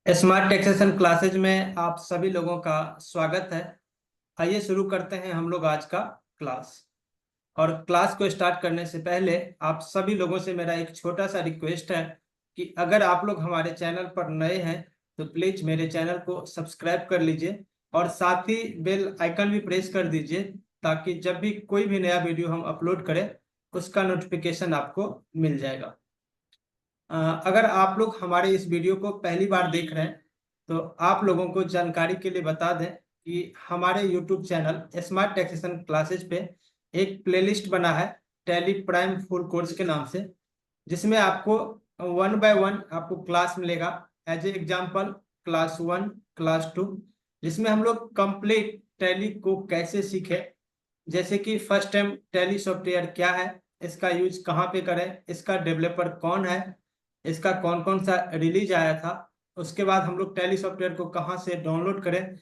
Smart taxation classes में आप सभी लोगों का स्वागत है। आइए शुरू करते हैं हम लोग आज का क्लास। और क्लास को स्टार्ट करने से पहले आप सभी लोगों से मेरा एक छोटा सा रिक्वेस्ट है कि अगर आप लोग हमारे चैनल पर नए हैं तो प्लीज मेरे चैनल को सब्सक्राइब कर लीजिए और साथ ही बेल आइकन भी प्रेस कर दीजिए ताकि जब भी कोई भी नया वीडियो हम अपलोड करें उसका नोटिफिकेशन आपको मिल जाएगा। अगर आप लोग हमारे इस वीडियो को पहली बार देख रहे हैं तो आप लोगों को जानकारी के लिए बता दें कि हमारे YouTube channel smart taxation classes पे एक प्लेलिस्ट बना है टैली प्राइम फुल कोर्स के नाम से, जिसमें आपको 1 बाय 1 आपको क्लास मिलेगा। As a example class 1, class 2, जिसमें हम लोग कंप्लीट टैली को कैसे सीखें, जैसे कि फर्स्ट टाइम टैली सॉफ्टवेयर क्या है, इसका यूज कहाँ पे करें, इसका डेवलपर कौन है, इसका कौन कौन सा रिलीज आया था, उसके बाद हम लोग टैली सॉफ्टवेयर को कहाँ से डाउनलोड करें,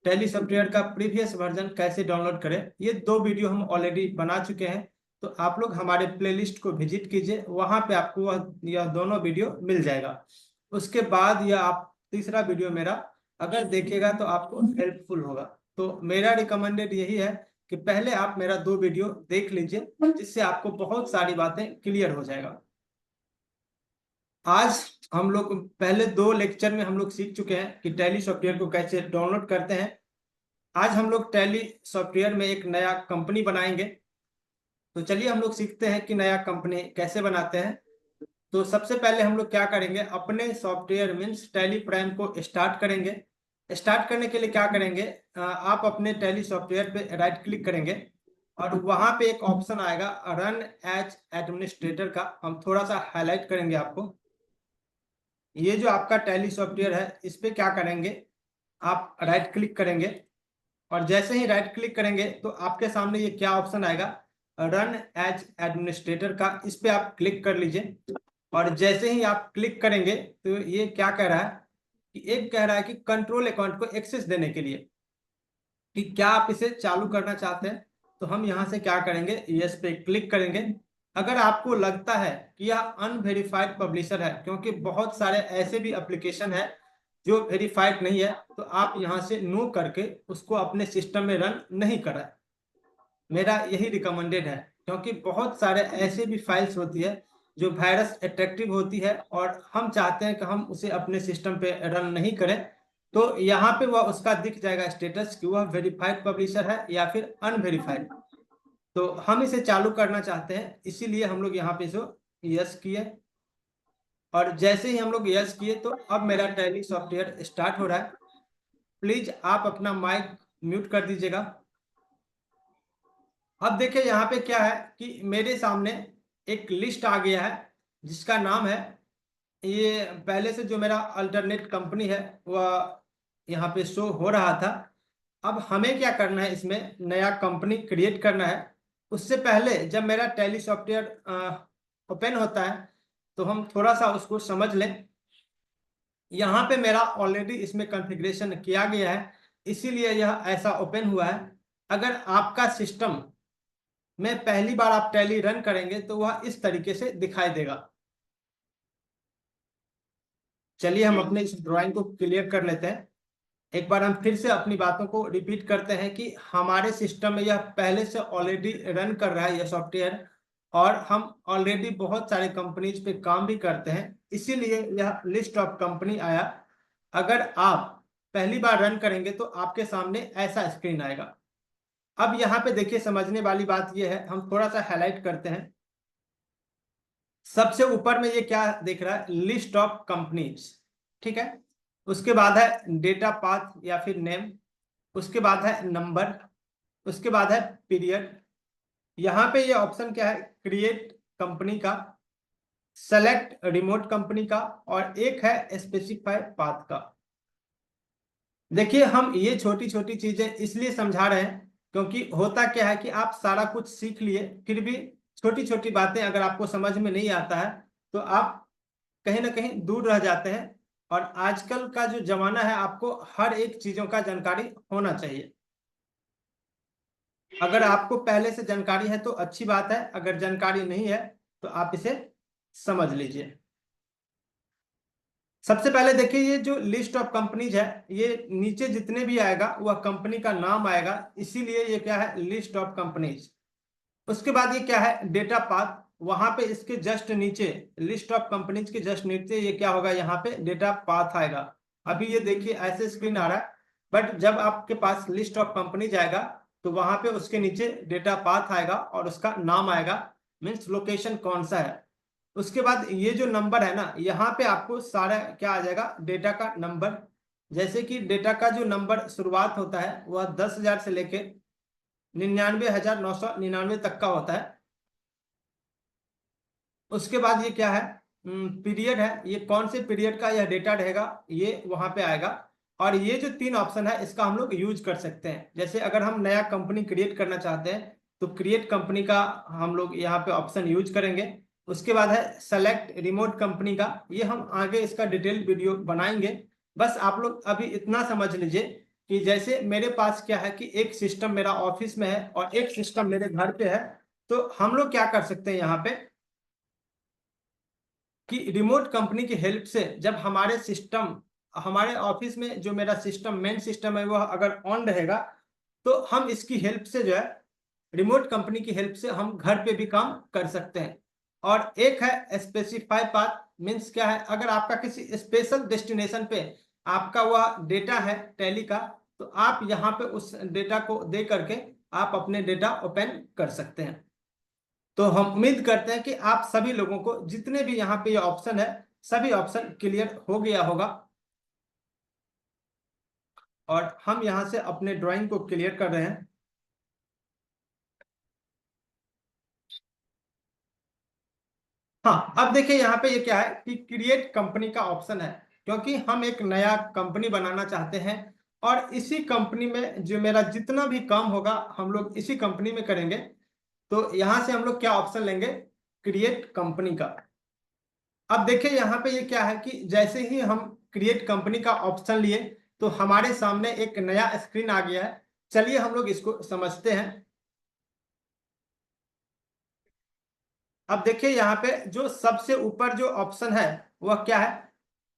टैली सॉफ्टवेयर का प्रीवियस वर्जन कैसे डाउनलोड करें। ये 2 वीडियो हम ऑलरेडी बना चुके हैं, तो आप लोग हमारे प्लेलिस्ट को विजिट कीजिए, वहां पे आपको यह दोनों वीडियो मिल जाएगा। उसके बाद यह आप तीसरा वीडियो मेरा अगर देखेगा तो आपको हेल्पफुल होगा। तो मेरा रिकमेंडेड यही है कि पहले आप मेरा 2 वीडियो देख लीजिए, जिससे आपको बहुत सारी बातें क्लियर हो जाएगा। आज हम लोग पहले 2 लेक्चर में हम लोग सीख चुके हैं कि टैली सॉफ्टवेयर को कैसे डाउनलोड करते हैं। आज हम लोग टैली सॉफ्टवेयर में एक नया कंपनी बनाएंगे। तो चलिए हम लोग सीखते हैं कि नया कंपनी कैसे बनाते हैं। तो सबसे पहले हम लोग क्या करेंगे, अपने सॉफ्टवेयर मीन्स टैली प्राइम को स्टार्ट करेंगे। स्टार्ट करने के लिए क्या करेंगे, आप अपने टैली सॉफ्टवेयर पे राइट क्लिक करेंगे और वहां पे एक ऑप्शन आएगा रन एज एडमिनिस्ट्रेटर का, हम थोड़ा सा हाईलाइट करेंगे आपको। ये जो आपका टैली सॉफ्टवेयर है इस पे क्या करेंगे, आप राइट क्लिक करेंगे और जैसे ही राइट क्लिक करेंगे तो आपके सामने ये क्या ऑप्शन आएगा, रन एज एडमिनिस्ट्रेटर का, इस पे आप क्लिक कर लीजिए। और जैसे ही आप क्लिक करेंगे तो ये क्या कह रहा है कि एक कह रहा है कि कंट्रोल अकाउंट को एक्सेस देने के लिए कि क्या आप इसे चालू करना चाहते हैं। तो हम यहाँ से क्या करेंगे, यस पे क्लिक करेंगे। अगर आपको लगता है कि यह अनवेरिफाइड पब्लिशर है, क्योंकि बहुत सारे ऐसे भी एप्लीकेशन है जो वेरीफाइड नहीं है, तो आप यहाँ से नो करके उसको अपने सिस्टम में रन नहीं कराएं। मेरा यही रिकमेंडेड है, क्योंकि बहुत सारे ऐसे भी फाइल्स होती है जो वायरस अट्रैक्टिव होती है और हम चाहते हैं कि हम उसे अपने सिस्टम पे रन नहीं करें। तो यहाँ पे वह उसका दिख जाएगा स्टेटस कि वह वेरीफाइड पब्लिशर है या फिर अनवेरीफाइड। तो हम इसे चालू करना चाहते हैं, इसीलिए हम लोग यहाँ पे जो यस किए और जैसे ही हम लोग यस किए तो अब मेरा टैली सॉफ्टवेयर स्टार्ट हो रहा है। प्लीज आप अपना माइक म्यूट कर दीजिएगा। अब देखिए यहाँ पे क्या है कि मेरे सामने एक लिस्ट आ गया है जिसका नाम है, ये पहले से जो मेरा अल्टरनेट कंपनी है वह यहाँ पे शो हो रहा था। अब हमें क्या करना है, इसमें नया कंपनी क्रिएट करना है। उससे पहले जब मेरा टैली सॉफ्टवेयर ओपन होता है तो हम थोड़ा सा उसको समझ लें। यहाँ पे मेरा ऑलरेडी इसमें कॉन्फ़िगरेशन किया गया है, इसीलिए यह ऐसा ओपन हुआ है। अगर आपका सिस्टम में पहली बार आप टैली रन करेंगे तो वह इस तरीके से दिखाई देगा। चलिए हम अपने इस ड्राइंग को क्लियर कर लेते हैं। एक बार हम फिर से अपनी बातों को रिपीट करते हैं कि हमारे सिस्टम में यह पहले से ऑलरेडी रन कर रहा है यह सॉफ्टवेयर, और हम ऑलरेडी बहुत सारे कंपनीज पे काम भी करते हैं, इसीलिए यह लिस्ट ऑफ कंपनी आया। अगर आप पहली बार रन करेंगे तो आपके सामने ऐसा स्क्रीन आएगा। अब यहाँ पे देखिए, समझने वाली बात यह है, हम थोड़ा सा हाईलाइट करते हैं। सबसे ऊपर में ये क्या दिख रहा है, लिस्ट ऑफ कंपनीज, ठीक है। उसके बाद है डेटा पाथ या फिर नेम, उसके बाद है नंबर, उसके बाद है पीरियड। यहाँ पे ये ऑप्शन क्या है, क्रिएट कंपनी का, सेलेक्ट रिमोट कंपनी का, और एक है स्पेसिफाई पाथ का। देखिए हम ये छोटी छोटी चीजें इसलिए समझा रहे हैं क्योंकि होता क्या है कि आप सारा कुछ सीख लिए फिर भी छोटी छोटी बातें अगर आपको समझ में नहीं आता है तो आप कहीं ना कहीं दूर रह जाते हैं। और आजकल का जो जमाना है, आपको हर एक चीजों का जानकारी होना चाहिए। अगर आपको पहले से जानकारी है तो अच्छी बात है, अगर जानकारी नहीं है तो आप इसे समझ लीजिए। सबसे पहले देखिए ये जो लिस्ट ऑफ कंपनीज है, ये नीचे जितने भी आएगा वह कंपनी का नाम आएगा, इसीलिए ये क्या है, लिस्ट ऑफ कंपनीज। उसके बाद ये क्या है, डेटा पाथ। वहां पे इसके जस्ट नीचे, लिस्ट ऑफ कंपनीज के जस्ट नीचे ये क्या होगा, यहाँ पे डेटा पाथ आएगा। अभी ये देखिए ऐसे स्क्रीन आ रहा है, बट जब आपके पास लिस्ट ऑफ कंपनीज आएगा तो वहां पे उसके नीचे डेटा पाथ आएगा और उसका नाम आएगा, मीन्स लोकेशन कौन सा है। उसके बाद ये जो नंबर है ना, यहाँ पे आपको सारा क्या आ जाएगा, डेटा का नंबर। जैसे कि डेटा का जो नंबर शुरुआत होता है वह 10,000 से लेके 99,999 तक का होता है। उसके बाद ये क्या है, पीरियड है, ये कौन से पीरियड का यह डेटा रहेगा ये वहां पे आएगा। और ये जो 3 ऑप्शन है इसका हम लोग यूज कर सकते हैं। जैसे अगर हम नया कंपनी क्रिएट करना चाहते हैं तो क्रिएट कंपनी का हम लोग यहाँ पे ऑप्शन यूज करेंगे। उसके बाद है सेलेक्ट रिमोट कंपनी का, ये हम आगे इसका डिटेल वीडियो बनाएंगे। बस आप लोग अभी इतना समझ लीजिए कि जैसे मेरे पास क्या है कि एक सिस्टम मेरा ऑफिस में है और एक सिस्टम मेरे घर पे है, तो हम लोग क्या कर सकते हैं यहाँ पे कि रिमोट कंपनी की हेल्प से जब हमारे सिस्टम, हमारे ऑफिस में जो मेरा सिस्टम मेन सिस्टम है वह अगर ऑन रहेगा, तो हम इसकी हेल्प से जो है, रिमोट कंपनी की हेल्प से हम घर पे भी काम कर सकते हैं। और एक है स्पेसिफाई पाथ, मीन्स क्या है, अगर आपका किसी स्पेशल डेस्टिनेशन पे आपका वह डेटा है टैली का, तो आप यहाँ पे उस डेटा को दे करके आप अपने डेटा ओपन कर सकते हैं। तो हम उम्मीद करते हैं कि आप सभी लोगों को जितने भी यहाँ पे ये ऑप्शन है, सभी ऑप्शन क्लियर हो गया होगा। और हम यहाँ से अपने ड्राइंग को क्लियर कर रहे हैं। हाँ, अब देखिए यहाँ पे ये क्या है कि क्रिएट कंपनी का ऑप्शन है, क्योंकि हम एक नया कंपनी बनाना चाहते हैं और इसी कंपनी में जो मेरा जितना भी काम होगा हम लोग इसी कंपनी में करेंगे। तो यहाँ से हम लोग क्या ऑप्शन लेंगे, क्रिएट कंपनी का। अब देखिए यहाँ पे ये क्या है कि जैसे ही हम क्रिएट कंपनी का ऑप्शन लिए तो हमारे सामने एक नया स्क्रीन आ गया है। चलिए हम लोग इसको समझते हैं। अब देखिए यहाँ पे जो सबसे ऊपर जो ऑप्शन है वह क्या है,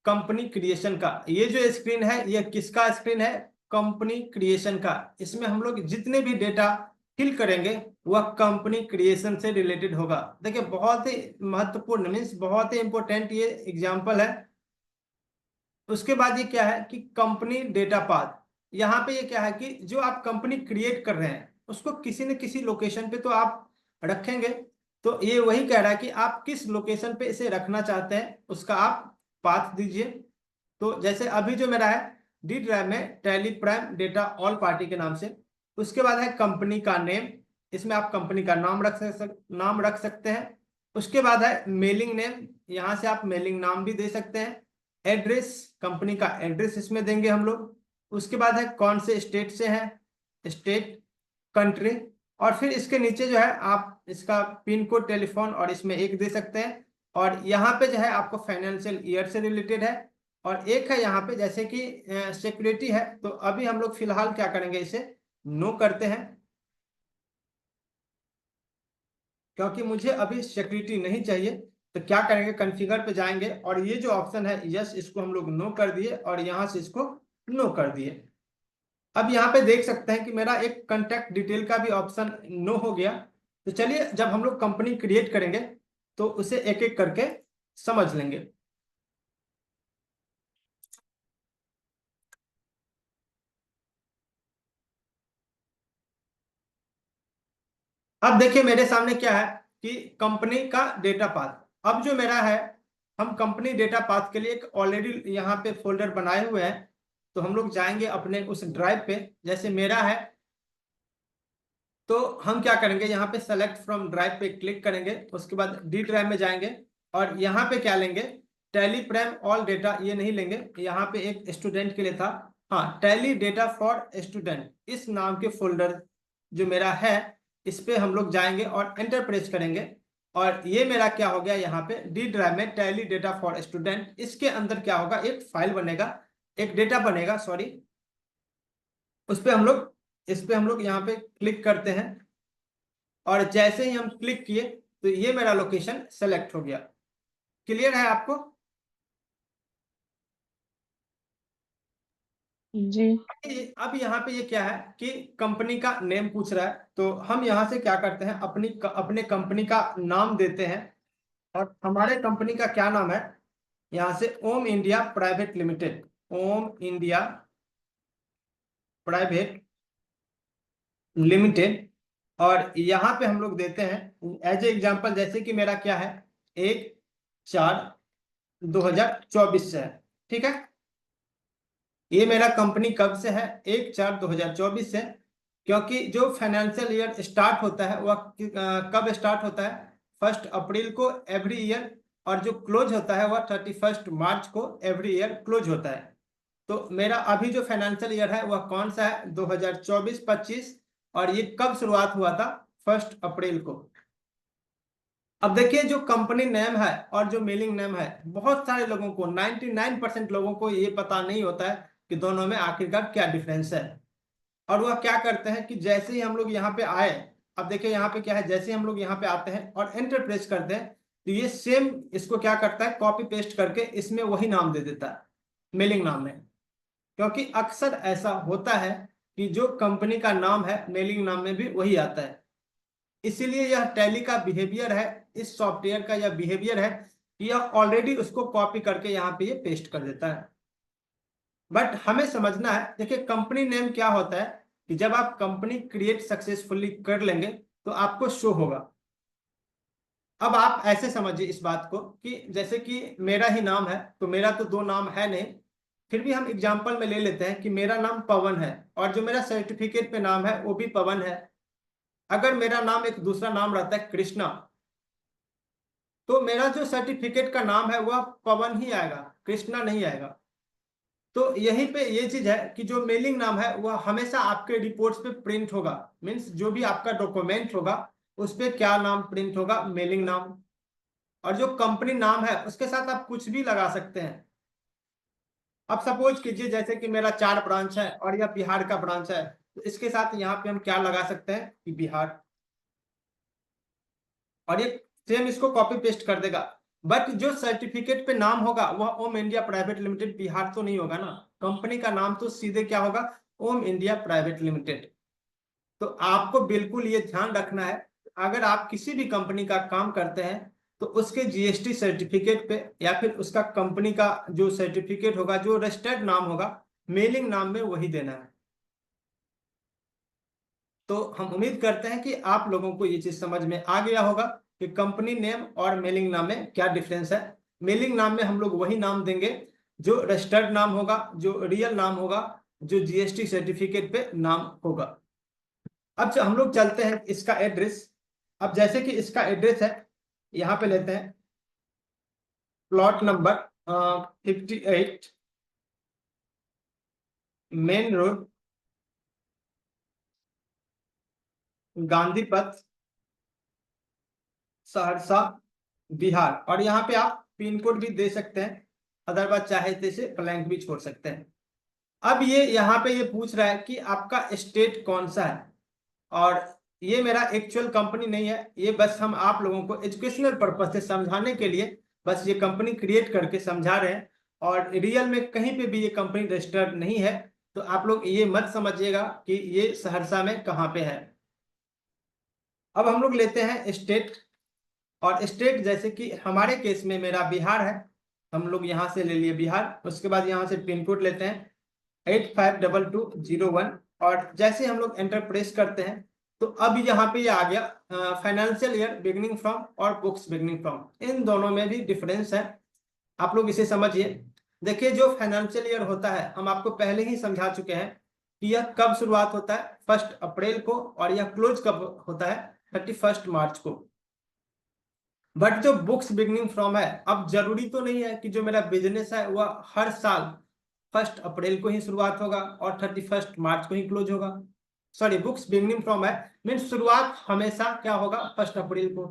कंपनी क्रिएशन का। ये जो स्क्रीन है ये किसका स्क्रीन है, कंपनी क्रिएशन का। इसमें हम लोग जितने भी डेटा फिल करेंगे वह कंपनी क्रिएशन से रिलेटेड होगा। देखिए बहुत ही महत्वपूर्ण, मीन्स बहुत ही इंपॉर्टेंट ये एग्जांपल है। उसके बाद ये क्या है कि कंपनी डेटा पाथ। यहाँ पे ये क्या है कि जो आप कंपनी क्रिएट कर रहे हैं उसको किसी न किसी लोकेशन पे तो आप रखेंगे। तो ये वही कह रहा है कि आप किस लोकेशन पे इसे रखना चाहते हैं उसका आप पाथ दीजिए। तो जैसे अभी जो मेरा है डी ड्राइव में tally prime data all party के नाम से। उसके बाद है कंपनी का नेम, इसमें आप कंपनी का नाम रख सकते हैं। उसके बाद है मेलिंग नेम, यहाँ से आप मेलिंग नाम भी दे सकते हैं। एड्रेस, कंपनी का एड्रेस इसमें देंगे हम लोग। उसके बाद है कौन से स्टेट से है, स्टेट, कंट्री। और फिर इसके नीचे जो है आप इसका पिन कोड, टेलीफोन और इसमें एक दे सकते हैं। और यहाँ पे जो है आपको फाइनेंशियल ईयर से रिलेटेड है। और एक है यहाँ पे जैसे कि सिक्योरिटी है, तो अभी हम लोग फिलहाल क्या करेंगे, इसे नो करते हैं, क्योंकि मुझे अभी सिक्योरिटी नहीं चाहिए। तो क्या करेंगे, कॉन्फ़िगर पे जाएंगे और ये जो ऑप्शन है यस, इसको हम लोग नो कर दिए और यहाँ से इसको नो कर दिए। अब यहाँ पे देख सकते हैं कि मेरा एक कॉन्टैक्ट डिटेल का भी ऑप्शन नो हो गया। तो चलिए जब हम लोग कंपनी क्रिएट करेंगे तो उसे एक एक करके समझ लेंगे। अब देखिए मेरे सामने क्या है कि कंपनी का डेटा पाथ। अब जो मेरा है, हम कंपनी डेटा पाथ के लिए एक ऑलरेडी यहाँ पे फोल्डर बनाए हुए हैं। तो हम लोग जाएंगे अपने उस ड्राइव पे, जैसे मेरा है तो हम क्या करेंगे, यहाँ पे सेलेक्ट फ्रॉम ड्राइव पे क्लिक करेंगे। उसके बाद डी ड्राइव में जाएंगे और यहाँ पे क्या लेंगे, टैली प्राइम ऑल डेटा, ये नहीं लेंगे, यहाँ पे एक स्टूडेंट के लिए था, हाँ टैली डेटा फॉर स्टूडेंट, इस नाम के फोल्डर जो मेरा है इस पे हम लोग जाएंगे और एंटर प्रेस करेंगे। और ये मेरा क्या हो गया, यहाँ पे डी ड्राइव में टैली डेटा फॉर स्टूडेंट, इसके अंदर क्या होगा, एक फाइल बनेगा, एक डेटा बनेगा, सॉरी। उस पे हम लोग इस पे हम लोग यहाँ पे क्लिक करते हैं और जैसे ही हम क्लिक किए तो ये मेरा लोकेशन सेलेक्ट हो गया। क्लियर है आपको। जी। अब यहाँ पे ये क्या है कि कंपनी का नेम पूछ रहा है, तो हम यहाँ से क्या करते हैं, अपने कंपनी का नाम देते हैं। और हमारे कंपनी का क्या नाम है, यहाँ से ओम इंडिया प्राइवेट लिमिटेड, ओम इंडिया प्राइवेट लिमिटेड। और यहाँ पे हम लोग देते हैं एज ए एग्जांपल, जैसे कि मेरा क्या है, 1/4/2024 से है। ठीक है, ये मेरा कंपनी कब से है, 1/4/2024 से। क्योंकि जो फाइनेंशियल ईयर स्टार्ट होता है वह कब स्टार्ट होता है, 1 अप्रैल को एवरी ईयर। और जो क्लोज होता है वह 31 मार्च को एवरी ईयर क्लोज होता है। तो मेरा अभी जो फाइनेंशियल ईयर है वह कौन सा है, 2024-25। और ये कब शुरुआत हुआ था, 1 अप्रैल को। अब देखिए, जो कंपनी नेम है और जो मेलिंग नेम है, बहुत सारे लोगों को, 99% लोगों को ये पता नहीं होता है कि दोनों में आखिरकार क्या डिफरेंस है। और वह क्या करते हैं कि जैसे ही हम लोग यहाँ पे आए, अब देखिए यहाँ पे क्या है, जैसे ही हम लोग यहाँ पे आते हैं और एंटर प्रेस करते हैं, तो ये सेम इसको क्या करता है, कॉपी पेस्ट करके इसमें वही नाम दे देता है, मेलिंग नाम में। क्योंकि अक्सर ऐसा होता है कि जो कंपनी का नाम है मेलिंग नाम में भी वही आता है। इसीलिए यह टैली का बिहेवियर है, इस सॉफ्टवेयर का यह बिहेवियर है कि यह ऑलरेडी उसको कॉपी करके यहाँ पे ये पेस्ट कर देता है। बट हमें समझना है, देखिए कंपनी नेम क्या होता है कि जब आप कंपनी क्रिएट सक्सेसफुली कर लेंगे तो आपको शो होगा। अब आप ऐसे समझिए इस बात को कि जैसे कि मेरा ही नाम है, तो मेरा तो दो नाम है नहीं, फिर भी हम एग्जाम्पल में ले लेते हैं कि मेरा नाम पवन है और जो मेरा सर्टिफिकेट पे नाम है वो भी पवन है। अगर मेरा नाम एक दूसरा नाम रहता है कृष्णा, तो मेरा जो सर्टिफिकेट का नाम है वह पवन ही आएगा, कृष्णा नहीं आएगा। तो यहीं पे ये चीज है कि जो मेलिंग नाम है वह हमेशा आपके रिपोर्ट्स पे प्रिंट होगा। मीन्स जो भी आपका डॉक्यूमेंट होगा उस पे क्या नाम प्रिंट होगा, मेलिंग नाम। और जो कंपनी नाम है उसके साथ आप कुछ भी लगा सकते हैं। अब सपोज कीजिए जैसे कि मेरा 4 ब्रांच है और यह बिहार का ब्रांच है, तो इसके साथ यहाँ पे हम क्या लगा सकते हैं कि बिहार, और ये सेम इसको कॉपी पेस्ट कर देगा। बट जो सर्टिफिकेट पे नाम होगा वह ओम इंडिया प्राइवेट लिमिटेड बिहार तो नहीं होगा ना, कंपनी का नाम तो सीधे क्या होगा, ओम इंडिया प्राइवेट लिमिटेड। तो आपको बिल्कुल ये ध्यान रखना है, अगर आप किसी भी कंपनी का काम करते हैं तो उसके जीएसटी सर्टिफिकेट पे या फिर उसका कंपनी का जो सर्टिफिकेट होगा, जो रजिस्टर्ड नाम होगा, मेलिंग नाम में वही देना है। तो हम उम्मीद करते हैं कि आप लोगों को ये चीज समझ में आ गया होगा कि कंपनी नेम और मेलिंग नाम में क्या डिफरेंस है। मेलिंग नाम में हम लोग वही नाम देंगे जो रजिस्टर्ड नाम होगा, जो रियल नाम होगा, जो जीएसटी सर्टिफिकेट पे नाम होगा। अब हम लोग चलते हैं इसका एड्रेस। अब जैसे कि इसका एड्रेस है, यहाँ पे लेते हैं plot number 58 main road, Gandhi पथ, सहरसा, बिहार। और यहाँ पे आप पिन कोड भी दे सकते हैं, अदरवाइज चाहे तो इसे ब्लैंक भी छोड़ सकते हैं। अब ये यहाँ पे ये पूछ रहा है कि आपका स्टेट कौन सा है। और ये मेरा एक्चुअल कंपनी नहीं है, ये बस हम आप लोगों को एजुकेशनल पर्पज से समझाने के लिए बस ये कंपनी क्रिएट करके समझा रहे हैं। और रियल में कहीं पे भी ये कंपनी रजिस्टर्ड नहीं है, तो आप लोग ये मत समझिएगा कि ये सहरसा में कहाँ पे है। अब हम लोग लेते हैं स्टेट। और स्टेट जैसे कि हमारे केस में मेरा बिहार है, हम लोग यहाँ से ले लिए बिहार। उसके बाद यहाँ से पिन कोड लेते हैं 852201। और जैसे हम लोग एंटर प्रेस करते हैं तो अब यहाँ पे ये आ गया फाइनेंशियल ईयर बिगनिंग फ्रॉम और बुक्स बिगनिंग फ्रॉम, इन दोनों में भी डिफरेंस है, आप लोग इसे समझिए। देखिए जो फाइनेंशियल ईयर होता है हम आपको पहले ही समझा चुके हैं कि यह कब शुरुआत होता है, 1 अप्रैल को, और यह क्लोज कब होता है, 31 मार्च को। बट जो बुक्स बिगनिंग फ्रॉम है, अब जरूरी तो नहीं है कि जो मेरा बिजनेस है वह हर साल 1 अप्रैल को ही शुरुआत होगा और 31 मार्च को ही क्लोज होगा। सॉरी, बुक्स बिगनिंग फ्रॉम है मीन शुरुआत हमेशा क्या होगा, 1 अप्रैल को।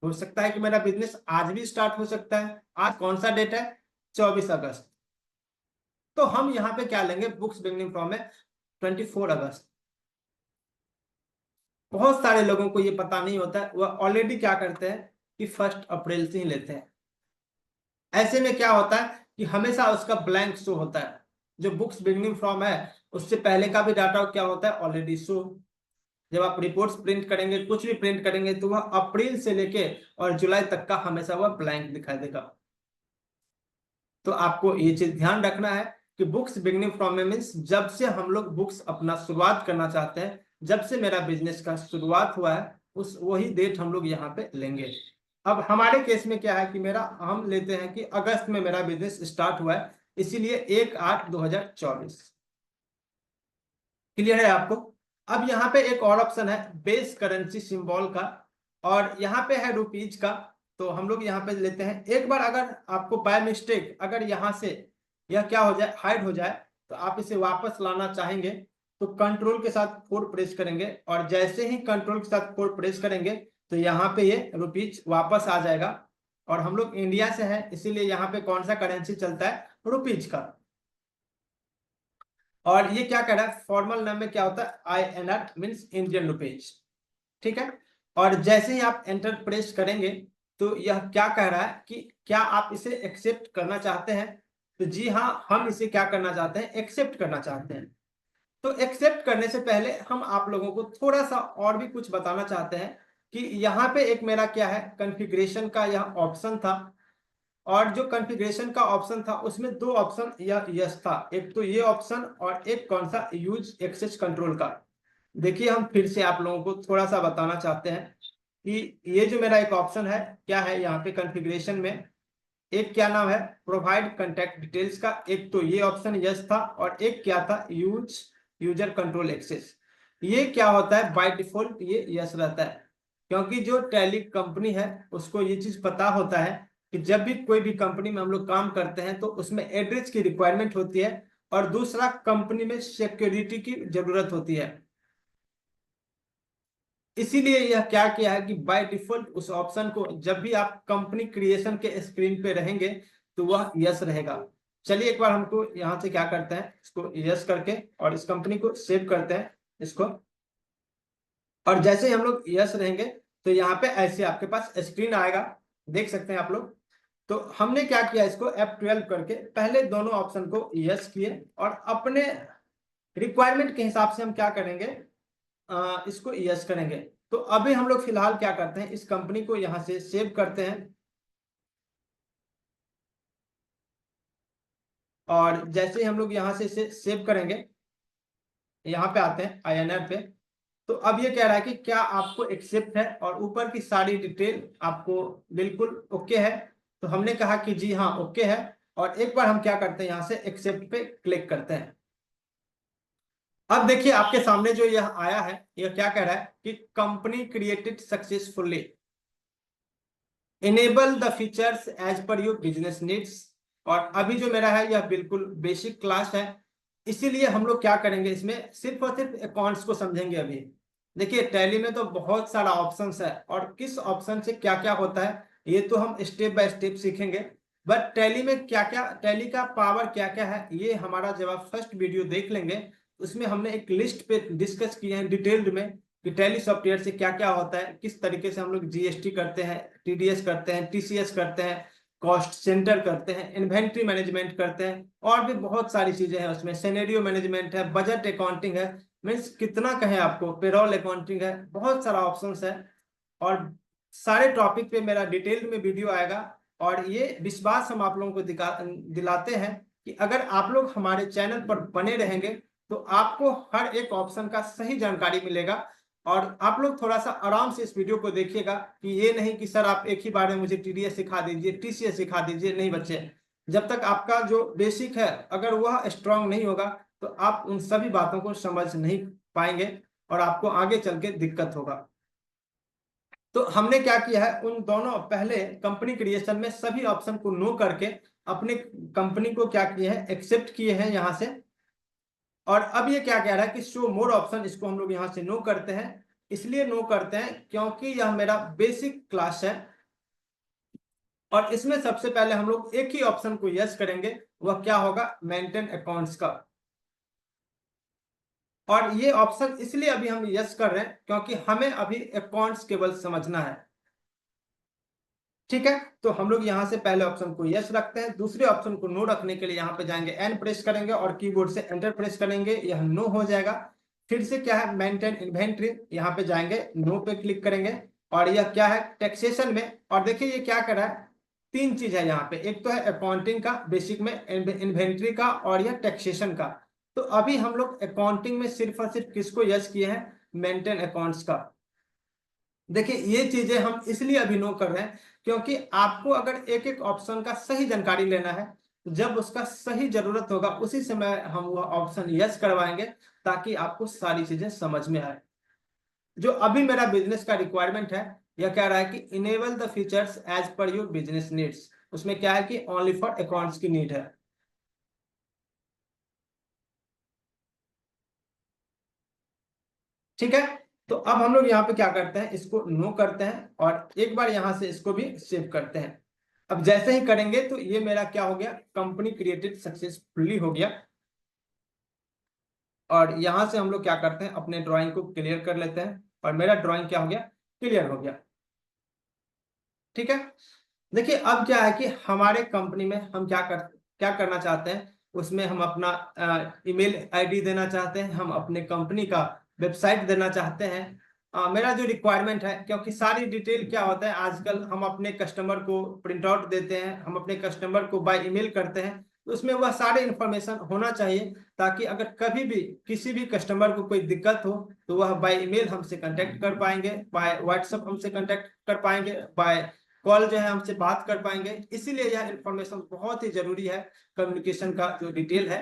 हो सकता है कि मेरा बिजनेस आज भी स्टार्ट हो सकता है। आज कौन सा डेट है, 24 अगस्त। तो हम यहाँ पे क्या लेंगे, बुक्स बिगनिंग फ्रॉम है 24 अगस्त। बहुत सारे लोगों को ये पता नहीं होता है, वह ऑलरेडी क्या करते हैं कि 1 अप्रैल से ही लेते हैं। ऐसे में क्या होता है कि हमेशा उसका ब्लैंक शो होता है। जो बुक्स बिगनिंग फ्रॉम है उससे पहले का भी डाटा क्या होता है ऑलरेडी शो। जब आप रिपोर्ट्स प्रिंट करेंगे, कुछ भी प्रिंट करेंगे, तो वह अप्रैल से लेके और जुलाई तक का हमेशा वह ब्लैंक दिखाई देगा। तो आपको ये चीज ध्यान रखना है कि बुक्स बिगनिंग फ्रॉम में मीन्स जब से हम लोग बुक्स अपना शुरुआत करना चाहते हैं, जब से मेरा बिजनेस का शुरुआत हुआ है, उस वही डेट हम लोग यहाँ पे लेंगे। अब हमारे केस में क्या है कि मेरा हम लेते हैं कि अगस्त में मेरा बिजनेस स्टार्ट हुआ है, इसीलिए 1/8/2024। क्लियर है आपको? अब यहाँ पे एक और ऑप्शन है बेस करेंसी सिंबल का, और यहाँ पे है रुपीज का। तो हम लोग यहाँ पे लेते हैं। एक बार अगर आपको बाय मिस्टेक अगर यहाँ से यह क्या हो जाए, हाइड हो जाए, तो आप इसे वापस लाना चाहेंगे तो कंट्रोल के साथ 4 प्रेस करेंगे, और जैसे ही कंट्रोल के साथ 4 प्रेस करेंगे तो यहाँ पे ये रुपीज वापस आ जाएगा। और हम लोग इंडिया से है, इसीलिए यहाँ पे कौन सा करेंसी चलता है, रुपीज का। और ये क्या कह रहा है, फॉर्मल नाम में क्या होता है, INR मीन्स इंडियन रुपीज। ठीक है। और जैसे ही आप एंटर प्रेस करेंगे तो यह क्या कह रहा है कि क्या आप इसे एक्सेप्ट करना चाहते हैं। तो जी हाँ, हम इसे क्या करना चाहते हैं, एक्सेप्ट करना चाहते हैं। तो एक्सेप्ट करने से पहले हम आप लोगों को थोड़ा सा और भी कुछ बताना चाहते हैं कि यहाँ पे एक मेरा क्या है, कॉन्फ़िगरेशन का यह ऑप्शन था। और जो कॉन्फ़िगरेशन का ऑप्शन था उसमें 2 ऑप्शन या यस था, एक तो ये ऑप्शन और एक कौन सा, यूज एक्सेस कंट्रोल का। देखिए हम फिर से आप लोगों को थोड़ा सा बताना चाहते हैं कि ये जो मेरा एक ऑप्शन है, क्या है यहाँ पे कॉन्फ़िगरेशन में, एक क्या नाम है, प्रोवाइड कॉन्टैक्ट डिटेल्स का, एक तो ये ऑप्शन यस था, और एक क्या था, यूज यूजर कंट्रोल एक्सेस। ये क्या होता है, बाय डिफॉल्ट ये यस रहता है, क्योंकि जो टैली कंपनी है उसको ये चीज पता होता है कि जब भी कोई भी कंपनी में हम लोग काम करते हैं तो उसमें एड्रेस की रिक्वायरमेंट होती है, और दूसरा कंपनी में सिक्योरिटी की जरूरत होती है। इसीलिए यह क्या किया है कि बाय डिफॉल्ट उस ऑप्शन को जब भी आप कंपनी क्रिएशन के स्क्रीन पे रहेंगे तो वह यस रहेगा। चलिए एक बार हमको यहाँ से क्या करते हैं, इसको यस करके और इस कंपनी को सेव करते हैं इसको। और जैसे ही हम लोग यस रहेंगे तो यहाँ पे ऐसे आपके पास स्क्रीन आएगा, देख सकते हैं आप लोग। तो हमने क्या किया, इसको F12 करके पहले दोनों ऑप्शन को यस किए, और अपने रिक्वायरमेंट के हिसाब से हम क्या करेंगे, इसको यस करेंगे। तो अभी हम लोग फिलहाल क्या करते हैं, इस कंपनी को यहां से सेव करते हैं। और जैसे ही हम लोग यहां से इसे सेव करेंगे, यहाँ पे आते हैं INR पे। तो अब ये कह रहा है कि क्या आपको एक्सेप्ट है, और ऊपर की सारी डिटेल आपको बिल्कुल ओके है। तो हमने कहा कि जी हाँ ओके है, और एक बार हम क्या करते हैं, यहाँ से एक्सेप्ट पे क्लिक करते हैं। अब देखिए आपके सामने जो यह आया है, यह क्या कह रहा है कि company created successfully, enable the features as per your business needs. और अभी जो मेरा है यह बिल्कुल बेसिक क्लास है, इसीलिए हम लोग क्या करेंगे, इसमें सिर्फ और सिर्फ अकाउंट्स को समझेंगे अभी। देखिए टैली में तो बहुत सारा ऑप्शंस है, और किस ऑप्शन से क्या क्या होता है ये तो हम स्टेप बाय स्टेप सीखेंगे। बट टैली में क्या क्या, टैली का पावर क्या क्या है, ये हमारा जब आप फर्स्ट वीडियो देख लेंगे उसमें हमने एक लिस्ट पे डिस्कस किए हैं डिटेल्ड में कि टैली सॉफ्टवेयर से क्या क्या होता है, किस तरीके से हम लोग GST करते हैं, TDS करते हैं, TCS करते हैं, कॉस्ट सेंटर करते हैं, इन्वेंट्री मैनेजमेंट करते हैं, और भी बहुत सारी चीजें हैं उसमें, सिनेरियो मैनेजमेंट है, बजट अकाउंटिंग है, मीन्स कितना कहें आपको, पेरोल अकाउंटिंग है, बहुत सारा ऑप्शंस है। और सारे टॉपिक पे मेरा डिटेल में वीडियो आएगा। और ये विश्वास हम आप लोगों को दिलाते हैं कि अगर आप लोग हमारे चैनल पर बने रहेंगे तो आपको हर एक ऑप्शन का सही जानकारी मिलेगा। और आप लोग थोड़ा सा आराम से इस वीडियो को देखिएगा, कि ये नहीं कि सर आप एक ही बार में मुझे TDS सिखा दीजिए, TCS सिखा दीजिए, नहीं बच्चे। जब तक आपका जो बेसिक है अगर वह स्ट्रांग नहीं होगा तो आप उन सभी बातों को समझ नहीं पाएंगे, और आपको आगे चल के दिक्कत होगा। तो हमने क्या किया है, उन दोनों पहले कंपनी क्रिएशन में सभी ऑप्शन को नो करके अपने कंपनी को क्या किए हैं, एक्सेप्ट किए हैं यहाँ से। और अब ये क्या कह रहा है कि शो मोर ऑप्शन, इसको हम लोग यहाँ से नो करते हैं। इसलिए नो करते हैं क्योंकि यह मेरा बेसिक क्लास है, और इसमें सबसे पहले हम लोग एक ही ऑप्शन को यस करेंगे, वह क्या होगा, मेंटेन अकाउंट्स का। और ये ऑप्शन इसलिए अभी हम यस कर रहे हैं क्योंकि हमें अभी अकाउंट्स केवल समझना है। ठीक है, तो हम लोग यहाँ से पहले ऑप्शन को यस रखते हैं, दूसरे ऑप्शन को नो रखने के लिए यहाँ पे जाएंगे एन प्रेस करेंगे और कीबोर्ड से एंटर प्रेस करेंगे, यह नो हो जाएगा। फिर से क्या है, मेंटेन इन्वेंट्री, यहाँ पे जाएंगे नो पे क्लिक करेंगे और यह क्या है टैक्सेशन में, और देखिए ये क्या कर रहा है, तीन चीज है यहाँ पे, एक तो है अकाउंटिंग का बेसिक में, इन्वेंट्री का, और यह टैक्सेशन का। तो अभी हम लोग अकाउंटिंग में सिर्फ और सिर्फ किसको यस किए हैं, मेंटेन अकाउंट्स का। देखिए ये चीजें हम इसलिए अभी नो कर रहे हैं क्योंकि आपको अगर एक एक ऑप्शन का सही जानकारी लेना है, जब उसका सही जरूरत होगा उसी समय हम वो ऑप्शन यस करवाएंगे, ताकि आपको सारी चीजें समझ में आए। जो अभी मेरा बिजनेस का रिक्वायरमेंट है, यह कह रहा है कि enable the features as per your business needs, उसमें क्या है कि ओनली फॉर अकाउंट्स की नीड है। ठीक है, तो अब हम लोग यहाँ पे क्या करते हैं, इसको नो करते हैं और एक बार यहाँ से इसको भी सेव करते हैं। अब जैसे ही करेंगे तो ये मेरा क्या हो गया, कंपनी क्रिएटेड सक्सेसफुली हो गया। और यहां से हम लोग क्या करते हैं, अपने ड्राइंग को क्लियर कर लेते हैं और मेरा ड्राइंग क्या हो गया, क्लियर हो गया। ठीक है, देखिए अब क्या है कि हमारे कंपनी में हम क्या करना चाहते हैं, उसमें हम अपना ईमेल आईडी देना चाहते हैं, हम अपने कंपनी का वेबसाइट देना चाहते हैं। मेरा जो रिक्वायरमेंट है, क्योंकि सारी डिटेल क्या होता है, आजकल हम अपने कस्टमर को प्रिंट आउट देते हैं, हम अपने कस्टमर को बाय ईमेल करते हैं, तो उसमें वह सारे इंफॉर्मेशन होना चाहिए, ताकि अगर कभी भी किसी भी कस्टमर को कोई दिक्कत हो तो वह बाय ईमेल हमसे कांटेक्ट कर पाएंगे, बाय व्हाट्सएप हमसे कांटेक्ट कर पाएंगे, बाय कॉल जो है हमसे बात कर पाएंगे। इसीलिए यह इंफॉर्मेशन बहुत ही जरूरी है, कम्युनिकेशन का जो डिटेल है।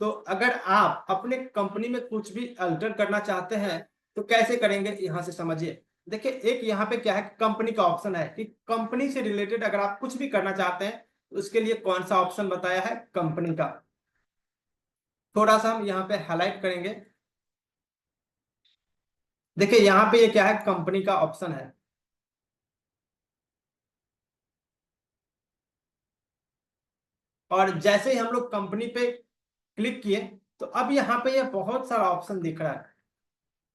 तो अगर आप अपने कंपनी में कुछ भी अल्टर करना चाहते हैं तो कैसे करेंगे, यहाँ से समझिए। देखिए एक यहाँ पे क्या है, कंपनी का ऑप्शन है कि कंपनी से रिलेटेड अगर आप कुछ भी करना चाहते हैं तो उसके लिए कौन सा ऑप्शन बताया है, कंपनी का। थोड़ा सा हम यहाँ पे हाईलाइट करेंगे, देखिए यहाँ पे ये क्या है, कंपनी का ऑप्शन है। और जैसे ही हम लोग कंपनी पे क्लिक किए तो अब यहाँ पे ये बहुत सारा ऑप्शन दिख रहा है,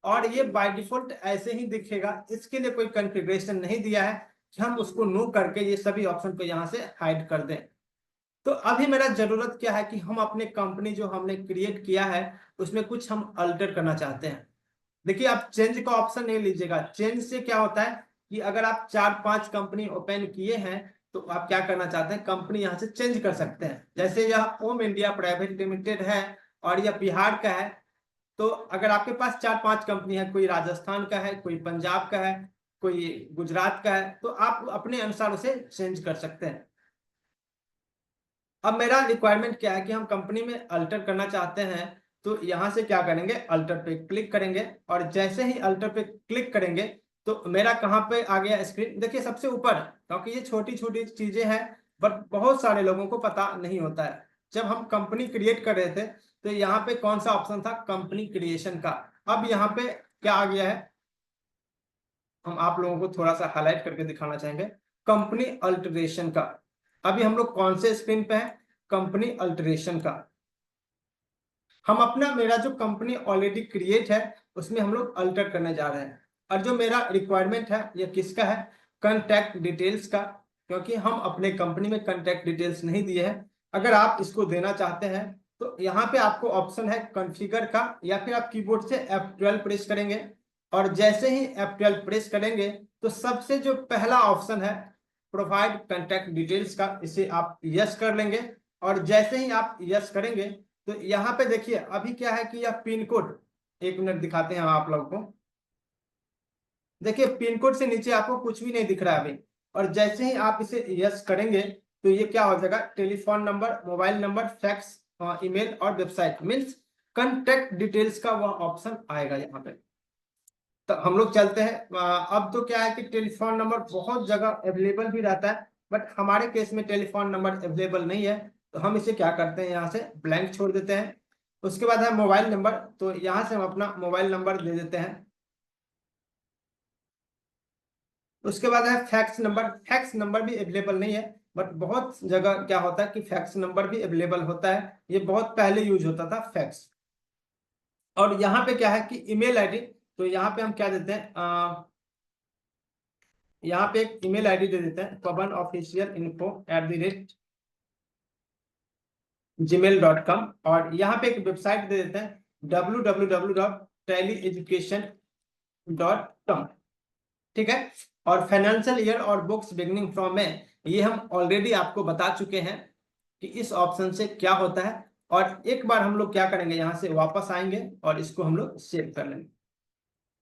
और ये बाय डिफॉल्ट ऐसे ही दिखेगा, इसके लिए कोई कॉन्फ़िगरेशन नहीं दिया है कि हम उसको नो करके ये सभी ऑप्शन को यहाँ से हाइड कर दें। तो अभी मेरा जरूरत क्या है कि हम अपने कंपनी जो हमने क्रिएट किया है उसमें कुछ हम अल्टर करना चाहते हैं। देखिए आप चेंज का ऑप्शन नहीं लीजिएगा, चेंज से क्या होता है कि अगर आप 4-5 कंपनी ओपन किए हैं तो आप क्या करना चाहते हैं, कंपनी यहाँ से चेंज कर सकते हैं। जैसे यह ओम इंडिया प्राइवेट लिमिटेड है और यह बिहार का है, तो अगर आपके पास 4-5 कंपनी है, कोई राजस्थान का है, कोई पंजाब का है, कोई गुजरात का है, तो आप अपने अनुसार उसे चेंज कर सकते हैं। अब मेरा रिक्वायरमेंट क्या है कि हम कंपनी में अल्टर करना चाहते हैं, तो यहां से क्या करेंगे, अल्टर पे क्लिक करेंगे और जैसे ही अल्टर पे क्लिक करेंगे तो मेरा कहाँ पे आ गया स्क्रीन, देखिए सबसे ऊपर, क्योंकि ये छोटी छोटी चीजें हैं बट बहुत सारे लोगों को पता नहीं होता है। जब हम कंपनी क्रिएट कर रहे थे तो यहाँ पे कौन सा ऑप्शन था, कंपनी क्रिएशन का। अब यहाँ पे क्या आ गया है, हम आप लोगों को थोड़ा सा हाईलाइट करके दिखाना चाहेंगे, कंपनी अल्टरेशन का। अभी हम लोग कौन से स्क्रीन पे हैं, कंपनी अल्टरेशन का। हम अपना, मेरा जो कंपनी ऑलरेडी क्रिएट है उसमें हम लोग अल्टर करने जा रहे हैं, और जो मेरा रिक्वायरमेंट है ये किसका है, कॉन्टैक्ट डिटेल्स का, क्योंकि हम अपने कंपनी में कॉन्टैक्ट डिटेल्स नहीं दिए हैं। अगर आप इसको देना चाहते हैं तो यहाँ पे आपको ऑप्शन है कॉन्फ़िगर का, या फिर आप कीबोर्ड से F12 प्रेस करेंगे और जैसे ही F12 प्रेस करेंगे तो सबसे जो पहला ऑप्शन है प्रोवाइड कॉन्टैक्ट डिटेल्स का, इसे आप यस कर लेंगे। और जैसे ही आप यस करेंगे तो यहाँ पे देखिए अभी क्या है कि यह पिन कोड, एक मिनट दिखाते हैं आप लोगों को। देखिए पिन कोड से नीचे आपको कुछ भी नहीं दिख रहा है अभी, और जैसे ही आप इसे यस करेंगे तो ये क्या हो जाएगा, telephone number, mobile number, fax, email और वेबसाइट, मीन्स कॉन्टैक्ट डिटेल्स का वह ऑप्शन आएगा यहाँ पे। तो हम लोग चलते हैं, अब तो क्या है कि टेलीफोन नंबर बहुत जगह अवेलेबल भी रहता है, बट हमारे केस में टेलीफोन नंबर अवेलेबल नहीं है, तो हम इसे क्या करते हैं, यहाँ से ब्लैंक छोड़ देते हैं। उसके बाद है मोबाइल नंबर, तो यहाँ से हम अपना मोबाइल नंबर दे देते हैं। उसके बाद है फैक्स नंबर, फैक्स नंबर भी अवेलेबल नहीं है, बट बहुत जगह क्या होता है कि फैक्स नंबर भी अवेलेबल होता है, ये बहुत पहले यूज होता था फैक्स। और यहाँ पे क्या है कि ईमेल आईडी, तो यहाँ पे हम क्या देते हैं, यहाँ पे एक ईमेल आईडी दे देते हैं, pawanofficialinfo@gmail.com, और यहाँ पे एक वेबसाइट दे देते हैं www.tallyeducation.com। ठीक है। और फाइनेंशियल ईयर और बुक्स बिगनिंग फ्रॉम में ये हम ऑलरेडी आपको बता चुके हैं कि इस ऑप्शन से क्या होता है। और एक बार हम लोग क्या करेंगे, यहाँ से वापस आएंगे और इसको हम लोग सेव कर लेंगे।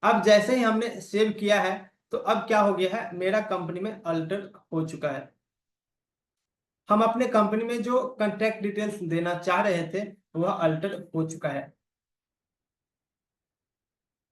अब जैसे ही हमने सेव किया है तो अब क्या हो गया है, मेरा कंपनी में अल्टर हो चुका है। हम अपने कंपनी में जो कॉन्टैक्ट डिटेल्स देना चाह रहे थे वह अल्टर हो चुका है।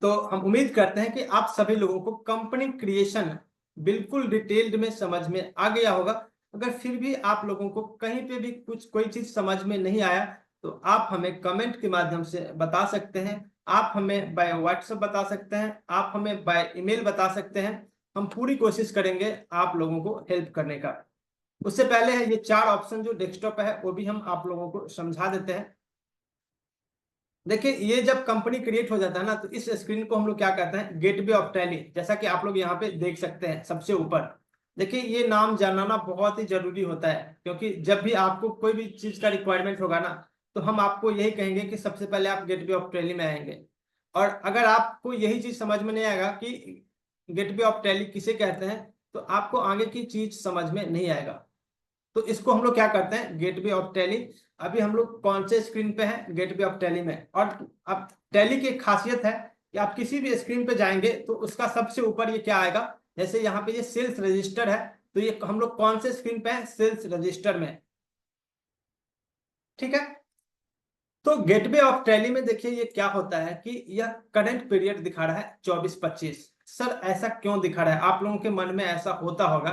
तो हम उम्मीद करते हैं कि आप सभी लोगों को कंपनी क्रिएशन बिल्कुल डिटेल्ड में समझ में आ गया होगा। अगर फिर भी आप लोगों को कहीं पे भी कोई चीज समझ में नहीं आया तो आप हमें कमेंट के माध्यम से बता सकते हैं, आप हमें बाय व्हाट्सएप बता सकते हैं, आप हमें बाय ईमेल बता सकते हैं। हम पूरी कोशिश करेंगे आप लोगों को हेल्प करने का। उससे पहले है ये 4 ऑप्शन जो डेस्कटॉप है वो भी हम आप लोगों को समझा देते हैं। देखिए, ये जब कंपनी क्रिएट हो जाता है ना तो इस स्क्रीन को हम लोग क्या कहते हैं, गेटवे ऑफ टैली। जैसा कि आप लोग यहाँ पे देख सकते हैं सबसे ऊपर। देखिए, ये नाम जानना बहुत ही जरूरी होता है, क्योंकि जब भी आपको कोई भी चीज का रिक्वायरमेंट होगा ना तो हम आपको यही कहेंगे कि सबसे पहले आप गेटवे ऑफ टैली में आएंगे। और अगर आपको यही चीज समझ में नहीं आएगा कि गेटवे ऑफ टैली किसे कहते हैं तो आपको आगे की चीज समझ में नहीं आएगा। तो इसको हम लोग क्या करते हैं, गेटवे ऑफ टैली। अभी हम लोग कौन से स्क्रीन पे हैं, गेटवे ऑफ टैली में। और अब टैली की खासियत है कि आप किसी भी स्क्रीन पे जाएंगे तो उसका सबसे ऊपर ये क्या आएगा, जैसे यहाँ पे ये सेल्स रजिस्टर है तो ये हम लोग कौन से स्क्रीन पे है, सेल्स रजिस्टर में। ठीक है। तो गेटवे ऑफ टैली में देखिए ये क्या होता है कि यह करंट पीरियड दिखा रहा है 24-25। सर ऐसा क्यों दिखा रहा है, आप लोगों के मन में ऐसा होता होगा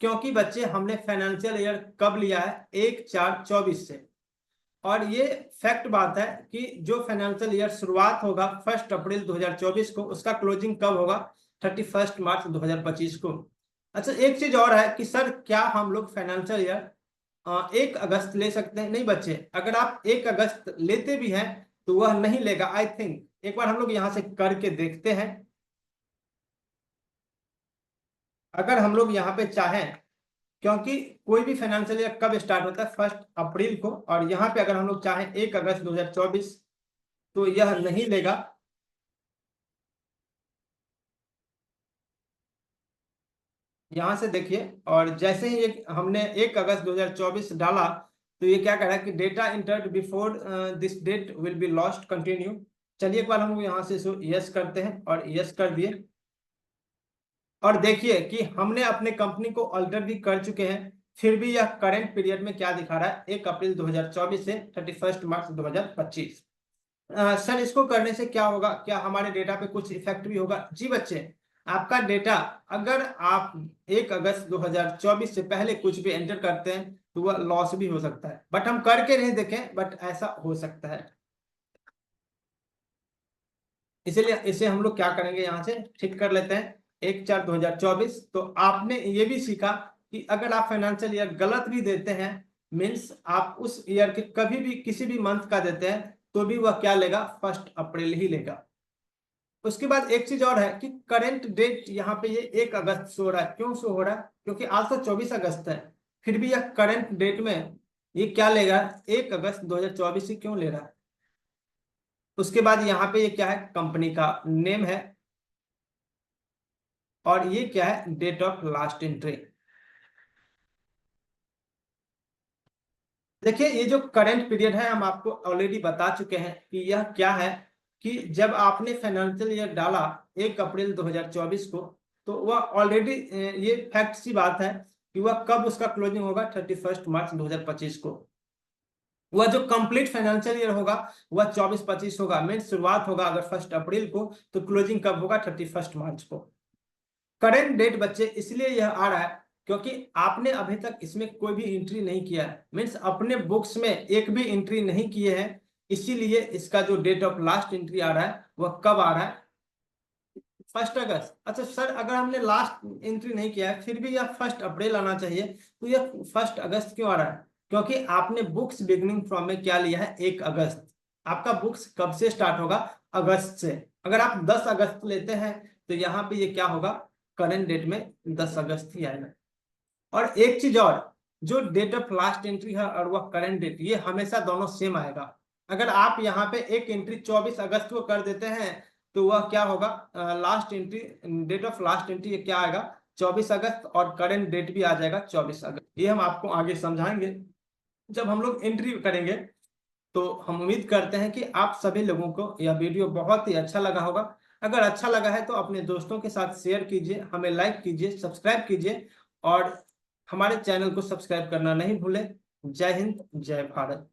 क्योंकि बच्चे हमने फाइनेंशियल ईयर कब लिया है, 1/4/24 से। और ये फैक्ट बात है कि जो फाइनेंशियल ईयर शुरुआत होगा 1 अप्रैल 2024 को, उसका क्लोजिंग कब होगा, 31 मार्च 2025 को। अच्छा, एक चीज और है कि सर क्या हम लोग फाइनेंशियल ईयर 1 अगस्त ले सकते हैं? नहीं बच्चे, अगर आप 1 अगस्त लेते भी हैं तो वह नहीं लेगा। आई थिंक एक बार हम लोग यहाँ से करके देखते हैं। अगर हम लोग यहाँ पे चाहें, क्योंकि कोई भी फाइनेंशियल ईयर कब स्टार्ट होता है, 1 अप्रैल को, और यहाँ पे अगर हम लोग चाहें 1 अगस्त 2024 तो यह नहीं लेगा। यहाँ से देखिए, और जैसे ही हमने 1 अगस्त 2024 डाला तो ये क्या कह रहा है कि data entered before this date will be lost, continue. चलिए एक बार हम लोग यहाँ से यस करते हैं और यस कर दिए। और देखिए कि हमने अपने कंपनी को अल्टर भी कर चुके हैं, फिर भी यह करंट पीरियड में क्या दिखा रहा है, 1 अप्रैल 2024 से 31 मार्च 2025। सर इसको करने से क्या होगा, क्या हमारे डेटा पे कुछ इफेक्ट भी होगा? जी बच्चे, आपका डेटा अगर आप 1 अगस्त 2024 से पहले कुछ भी एंटर करते हैं तो वह लॉस भी हो सकता है। बट हम करके नहीं देखें, बट ऐसा हो सकता है। इसीलिए इसे हम लोग क्या करेंगे, यहाँ से ठीक कर लेते हैं 1/4/2024। तो आपने ये भी सीखा कि अगर आप फाइनेंशियल ईयर गलत भी देते हैं, मीन्स आप उस ईयर के कभी भी किसी भी मंथ का देते हैं तो भी वह क्या लेगा, 1 अप्रैल ही लेगा। उसके बाद एक चीज और है कि करंट डेट यहाँ पे ये 1 अगस्त शो हो रहा है। क्यों शो हो रहा है, क्योंकि आज तो 24 अगस्त है, फिर भी यह करंट डेट में ये क्या लेगा, 1 अगस्त 2024 ही क्यों ले रहा है। उसके बाद यहाँ पे ये क्या है, कंपनी का नेम है, और ये क्या है, डेट ऑफ लास्ट एंट्री। देखिए, ये जो करंट पीरियड है हम आपको ऑलरेडी बता चुके हैं कि यह क्या है, कि जब आपने फाइनेंशियल ईयर डाला 1 अप्रैल 2024 को तो वह ऑलरेडी, ये फैक्ट सी बात है कि वह कब उसका क्लोजिंग होगा, 31 मार्च 2025 को। वह जो कंप्लीट फाइनेंशियल ईयर होगा वह 24-25 होगा, मीन शुरुआत होगा अगर 1 अप्रैल को तो क्लोजिंग कब होगा, 31 मार्च को। करंट डेट बच्चे इसलिए यह आ रहा है क्योंकि आपने अभी तक इसमें कोई भी एंट्री नहीं किया है, मीन्स अपने बुक्स में एक भी एंट्री नहीं किए हैं। इसीलिए इसका जो डेट ऑफ लास्ट एंट्री आ रहा है वह कब आ रहा है, 1 अगस्त। अच्छा सर, अगर हमने लास्ट एंट्री नहीं किया है फिर भी यह 1 अप्रैल आना चाहिए, तो यह 1 अगस्त क्यों आ रहा है, क्योंकि आपने बुक्स बिगनिंग फ्रॉम में क्या लिया है, 1 अगस्त। आपका बुक्स कब से स्टार्ट होगा, अगस्त से। अगर आप 10 अगस्त लेते हैं तो यहाँ पे ये क्या होगा, करेंट डेट में 10 अगस्त ही आएगा। और एक चीज और, जो डेट ऑफ लास्ट एंट्री है और वह करंट डेट, ये हमेशा दोनों सेम आएगा। अगर आप यहाँ पे एक एंट्री 24 अगस्त को कर देते हैं तो वह क्या होगा, last entry, date of last entry क्या आएगा 24 अगस्त, और करंट डेट भी आ जाएगा 24 अगस्त। ये हम आपको आगे समझाएंगे जब हम लोग एंट्री करेंगे। तो हम उम्मीद करते हैं कि आप सभी लोगों को यह वीडियो बहुत ही अच्छा लगा होगा। अगर अच्छा लगा है तो अपने दोस्तों के साथ शेयर कीजिए, हमें लाइक कीजिए, सब्सक्राइब कीजिए और हमारे चैनल को सब्सक्राइब करना नहीं भूलें। जय हिंद, जय भारत।